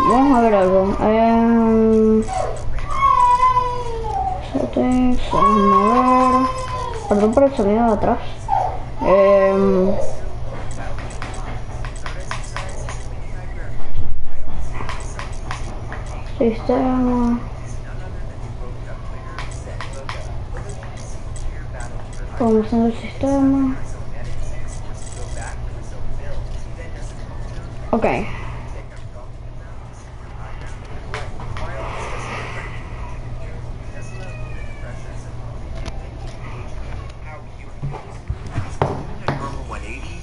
Vamos a ver algo. Settings, vamos a ver. Perdón por el sonido de atrás. Sistema. Comenzando el sistema. Ok.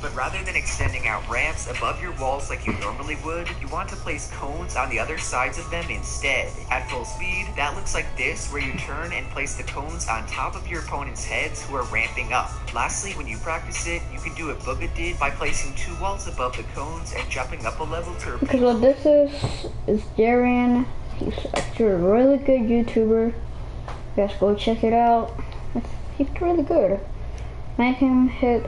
But rather than extending out ramps above your walls like you normally would, you want to place cones on the other sides of them instead. At full speed, that looks like this, where you turn and place the cones on top of your opponent's heads who are ramping up. Lastly, when you practice it, you can do what Booga did by placing 2 walls above the cones and jumping up a level to repeat. Because what this is Darian. He's actually a really good YouTuber. You guys go check it out. He's really good. Make him hit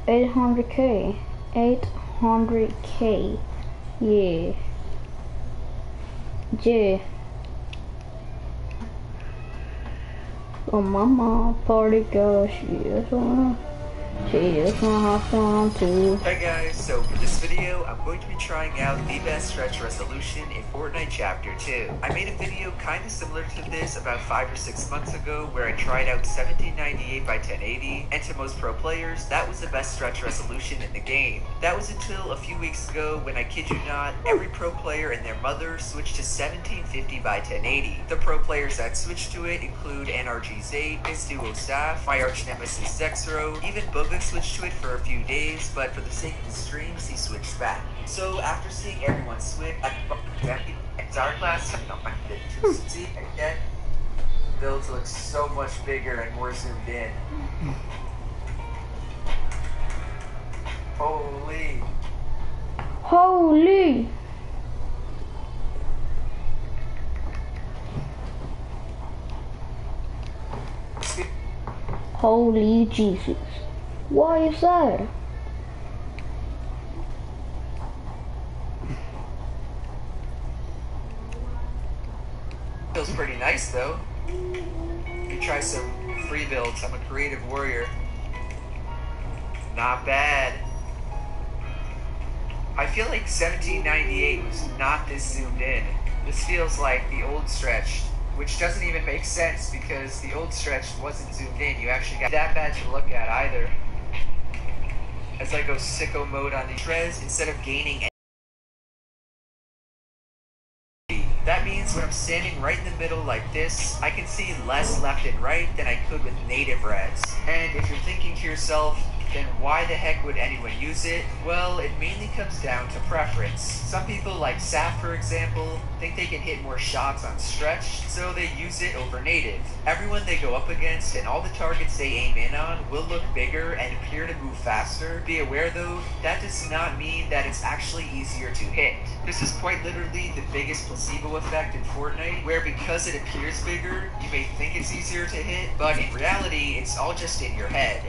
800k. 800k. Yeah. Yeah. Oh, mama, party girl, she just wanna have fun too. Hey guys, so for this video, I'm going to be trying out the best stretch resolution in Fortnite Chapter 2. I made a video kinda similar to this about 5 or 6 months ago where I tried out 1798 by 1080, and to most pro players, that was the best stretch resolution in the game. That was until a few weeks ago when, I kid you not, every pro player and their mother switched to 1750 by 1080. The pro players that switched to it include NRG's8, his duo Staff, my arch nemesis Zexro, even Boga switched to it for a few days, but for the sake of the streams, he switched back. So after seeing everyone switch, I our class, see again, builds look so much bigger and more zoomed in. Holy. Holy. Holy Jesus. Why is that? Feels pretty nice though. You try some free builds. I'm a creative warrior. Not bad. I feel like 1798 was not this zoomed in. This feels like the old stretch, which doesn't even make sense because the old stretch wasn't zoomed in. You actually got that bad to look at either. As I go sicko mode on the Trez, instead of gaining energy. That means when I'm standing right in the middle like this, I can see less left and right than I could with native res. And if you're thinking to yourself, then why the heck would anyone use it? Well, it mainly comes down to preference. Some people, like Saf for example, think they can hit more shots on stretch, so they use it over native. Everyone they go up against and all the targets they aim in on will look bigger and appear to move faster. Be aware though, that does not mean that it's actually easier to hit. This is quite literally the biggest placebo effect in Fortnite, where because it appears bigger, you may think it's easier to hit, but in reality, it's all just in your head.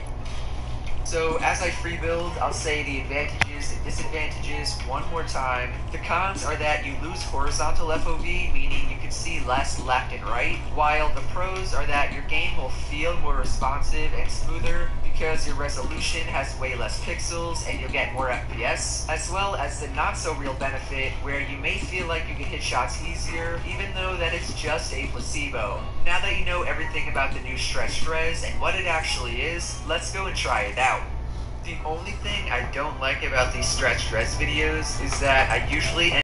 So as I free build, I'll say the advantages and disadvantages one more time. The cons are that you lose horizontal FOV, meaning you can see less left and right, while the pros are that your game will feel more responsive and smoother because your resolution has way less pixels and you'll get more FPS, as well as the not so real benefit where you may feel like you can hit shots easier, even though that it's just a placebo. Now that you know everything about the new stretch res and what it actually is, let's go and try it out. The only thing I don't like about these stretch res videos is that I usually end